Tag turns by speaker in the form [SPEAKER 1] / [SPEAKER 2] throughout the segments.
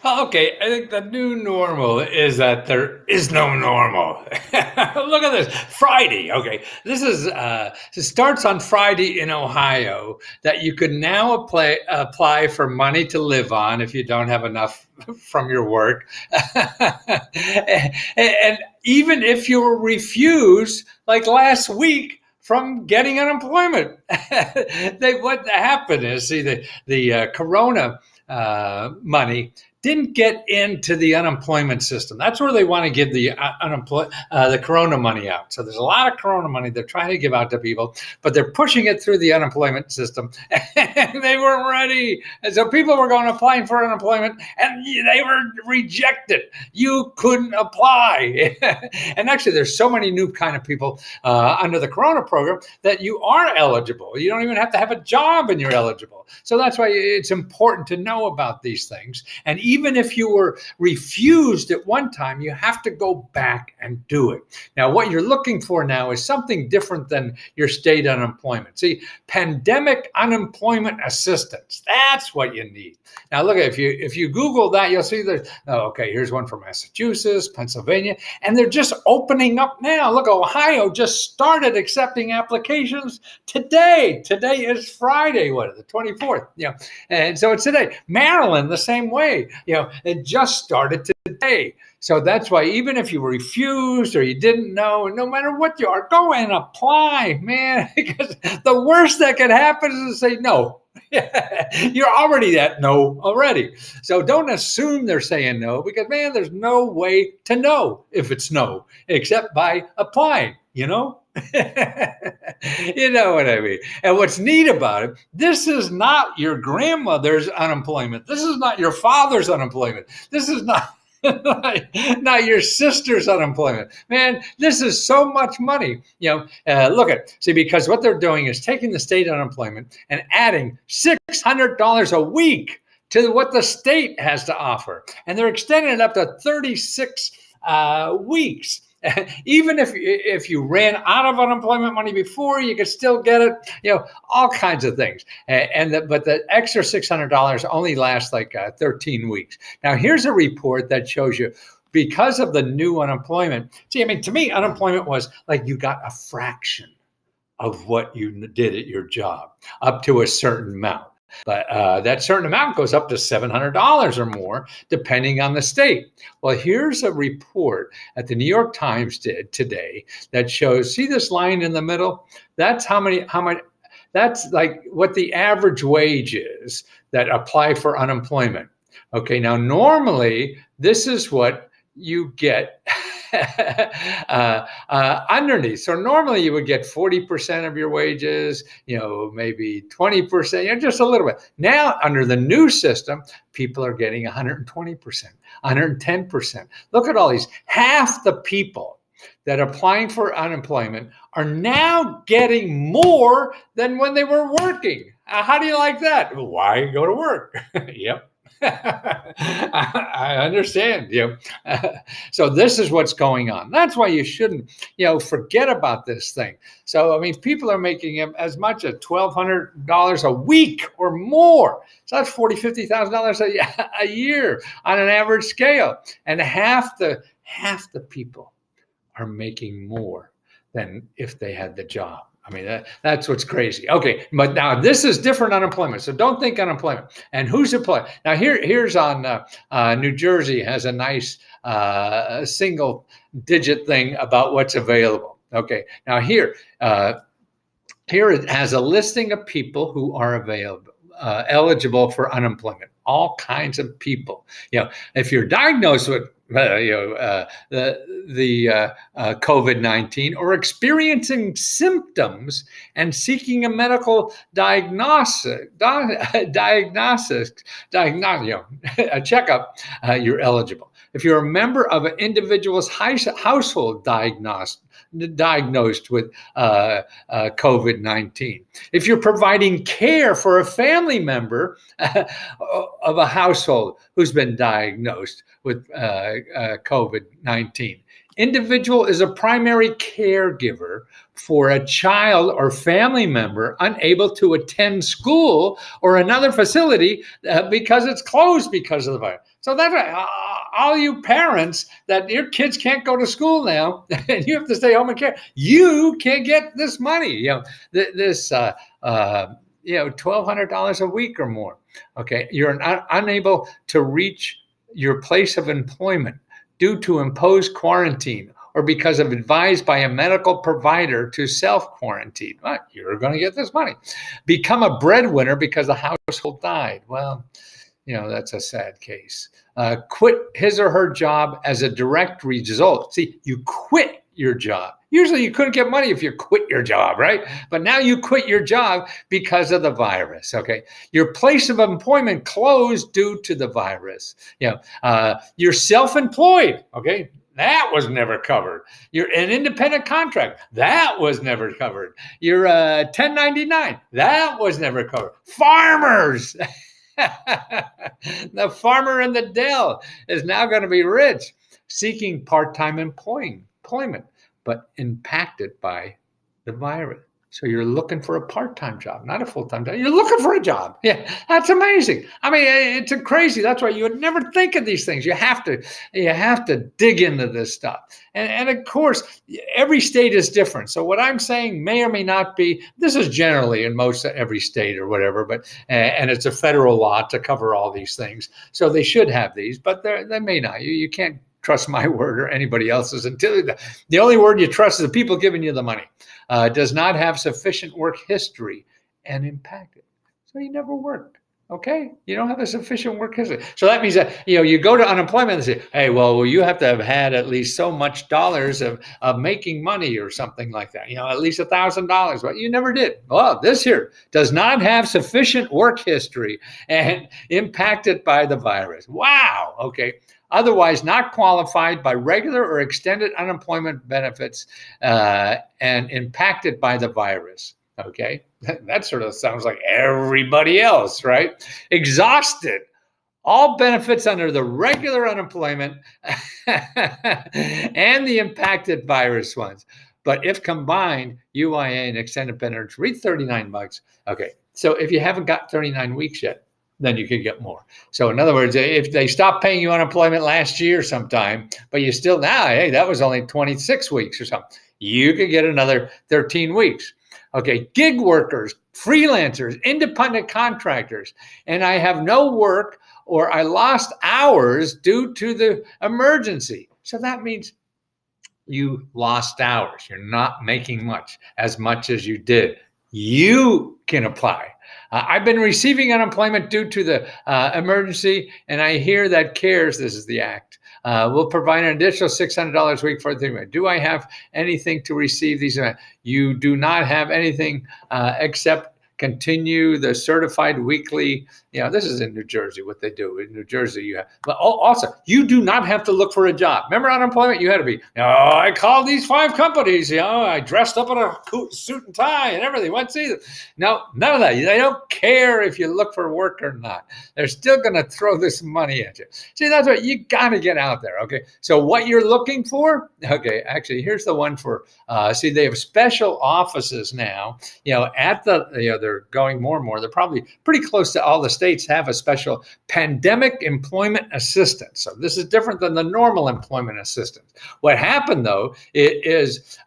[SPEAKER 1] Okay, I think the new normal is that there is no normal. Look at this Friday. Okay, this starts on Friday in Ohio that you could now apply for money to live on if you don't have enough from your work, and even if you were refused, like last week, from getting unemployment. What happened is, see, the Corona money didn't get into the unemployment system. That's where they want to give the Corona money out. So there's a lot of Corona money they're trying to give out to people, but they're pushing it through the unemployment system, and they weren't ready. And so people were going applying for unemployment, and they were rejected. You couldn't apply, and actually, there's so many new kind of people under the Corona program that you are eligible. You don't even have to have a job, and you're eligible. So that's why it's important to know about these things. And even if you were refused at one time, you have to go back and do it. Now, what you're looking for now is something different than your state unemployment. See, pandemic unemployment assistance. That's what you need. Now, look, if you Google that, you'll see that. Oh, okay, here's one for Massachusetts, Pennsylvania, and they're just opening up now. Look, Ohio just started accepting applications today. Today is Friday, the 24th. And so it's today. Maryland, the same way. It just started today. So that's why even if you refused or you didn't know, no matter what you are, go and apply, man. Because the worst that could happen is to say no. You're already at no already. So don't assume they're saying no, because, man, there's no way to know if it's no except by applying, You know what I mean? And what's neat about it, this is not your grandmother's unemployment. This is not your father's unemployment. This is not not your sister's unemployment. Man, this is so much money. See, because what they're doing is taking the state unemployment and adding $600 a week to what the state has to offer. And they're extending it up to 36 weeks. Even if you ran out of unemployment money before, you could still get it. All kinds of things. But the extra $600 only lasts like 13 weeks. Now, here's a report that shows you, because of the new unemployment. See, I mean, to me, unemployment was like you got a fraction of what you did at your job, up to a certain amount. But that certain amount goes up to $700 or more, depending on the state. Well, here's a report that the New York Times did today that shows, see this line in the middle? That's how much, that's like what the average wage is that apply for unemployment. Okay, now normally this is what you get underneath. So normally you would get 40% of your wages, maybe 20%, just a little bit. Now, under the new system, people are getting 120%, 110%. Look at all these. Half the people that are applying for unemployment are now getting more than when they were working. How do you like that? Why go to work? Yep. I understand. So this is what's going on. That's why you shouldn't, forget about this thing. So, I mean, people are making as much as $1,200 a week or more. So that's $40,000, $50,000 a year on an average scale. And half the people are making more than if they had the job. I mean, that's what's crazy. Okay, but now this is different unemployment. So don't think unemployment. And who's employed? Now here's on New Jersey has a nice single digit thing about what's available. Okay, now here it has a listing of people who are eligible for unemployment. All kinds of people. If you're diagnosed with the COVID-19 or experiencing symptoms and seeking a medical a checkup, you're eligible. If you're a member of an individual's household diagnosed with COVID-19, if you're providing care for a family member of a household who's been diagnosed with COVID-19, Individual is a primary caregiver for a child or family member unable to attend school or another facility because it's closed because of the virus. So that's right. All you parents that your kids can't go to school now and you have to stay home and care, you can't get this money. This $1,200 a week or more. Okay, you're unable to reach your place of employment due to imposed quarantine or because of advised by a medical provider to self-quarantine. Well, you're going to get this money. Become a breadwinner because the household died. Well, that's a sad case. Quit his or her job as a direct result. See, you quit your job. Usually you couldn't get money if you quit your job, right? But now you quit your job because of the virus, okay? Your place of employment closed due to the virus. You're self-employed, okay? That was never covered. You're an independent contractor. That was never covered. You're a 1099. That was never covered. Farmers. The farmer in the Dell is now going to be rich, seeking part-time employment, but impacted by the virus. So you're looking for a part-time job, not a full-time job. You're looking for a job. Yeah, that's amazing. I mean, it's crazy. That's why you would never think of these things. You have to dig into this stuff. And of course, every state is different. So what I'm saying may or may not be, this is generally in most every state or whatever, but and it's a federal law to cover all these things. So they should have these, but they may not. You can't trust my word or anybody else's until the only word you trust is the people giving you the money. Does not have sufficient work history and impacted. So you never worked. Okay, you don't have a sufficient work history. So that means that you go to unemployment and say, hey, well, you have to have had at least so much dollars of making money or something like that. At least $1,000. Well, you never did. Well, this here does not have sufficient work history and impacted by the virus. Wow. Okay. Otherwise not qualified by regular or extended unemployment benefits and impacted by the virus. Okay, that sort of sounds like everybody else, right? Exhausted all benefits under the regular unemployment and the impacted virus ones. But if combined, UIA and extended benefits reach $39. Okay, so if you haven't got 39 weeks yet, then you could get more. So in other words, if they stopped paying you unemployment last year sometime, but you still now, hey, that was only 26 weeks or something, you could get another 13 weeks. Okay, gig workers, freelancers, independent contractors, and I have no work or I lost hours due to the emergency. So that means you lost hours. You're not making as much as you did. You can apply. I've been receiving unemployment due to the emergency, and I hear that CARES, this is the act, will provide an additional $600 a week for the. Do I have anything to receive these? You do not have anything except continue the certified weekly. This is in New Jersey, what they do. In New Jersey, you have, but also, you do not have to look for a job. Remember unemployment? You had to be, I called these 5 companies, I dressed up in a suit and tie and everything. What's either? No, none of that. They don't care if you look for work or not. They're still going to throw this money at you. See, that's what you got to get out there. Okay. So what you're looking for, okay, actually, here's the one for, see, they have special offices now, at the, they're going more and more. They're probably pretty close to all the states have a special pandemic employment assistance. So this is different than the normal employment assistance. What happened though is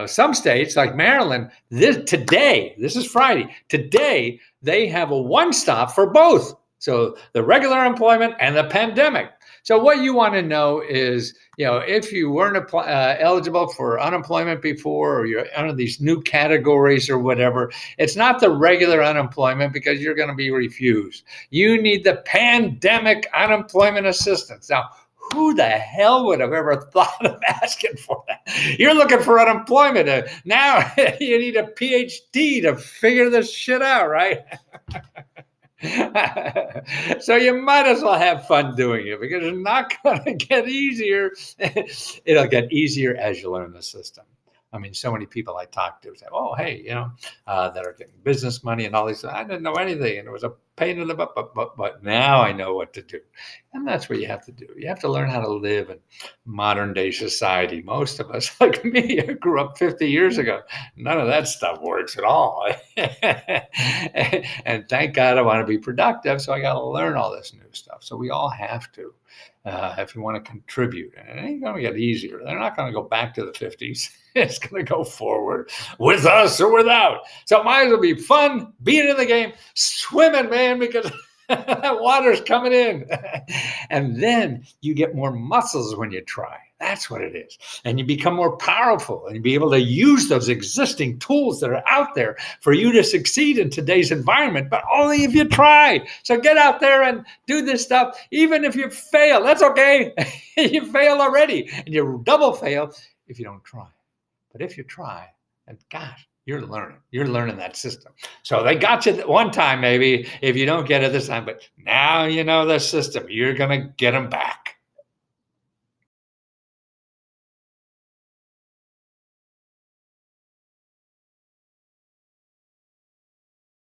[SPEAKER 1] some states like Maryland, this is Friday, today they have a one-stop for both. So the regular employment and the pandemic. So what you want to know is, if you weren't eligible for unemployment before, or you're under these new categories or whatever, it's not the regular unemployment because you're going to be refused. You need the pandemic unemployment assistance. Now, who the hell would have ever thought of asking for that? You're looking for unemployment. Now you need a PhD to figure this shit out, right? So you might as well have fun doing it because it's not going to get easier. It'll get easier as you learn the system. I mean, so many people I talk to say, oh, hey, that are getting business money and all these. I didn't know anything. And it was a pain in the butt, but now I know what to do. And that's what you have to do. You have to learn how to live in modern day society. Most of us, like me, I grew up 50 years ago. None of that stuff works at all. And thank God I want to be productive. So I got to learn all this new stuff. So we all have to. If you want to contribute, and it ain't going to get easier. They're not going to go back to the 50s. It's going to go forward with us or without. So it might as well be fun being in the game, swimming, man, because that water's coming in. And then you get more muscles when you try. That's what it is. And you become more powerful and you be able to use those existing tools that are out there for you to succeed in today's environment, but only if you try. So get out there and do this stuff. Even if you fail, that's okay. You fail already and you double fail if you don't try. But if you try, and gosh, you're learning that system. So they got you one time, maybe, if you don't get it this time, but now you know the system. You're going to get them back.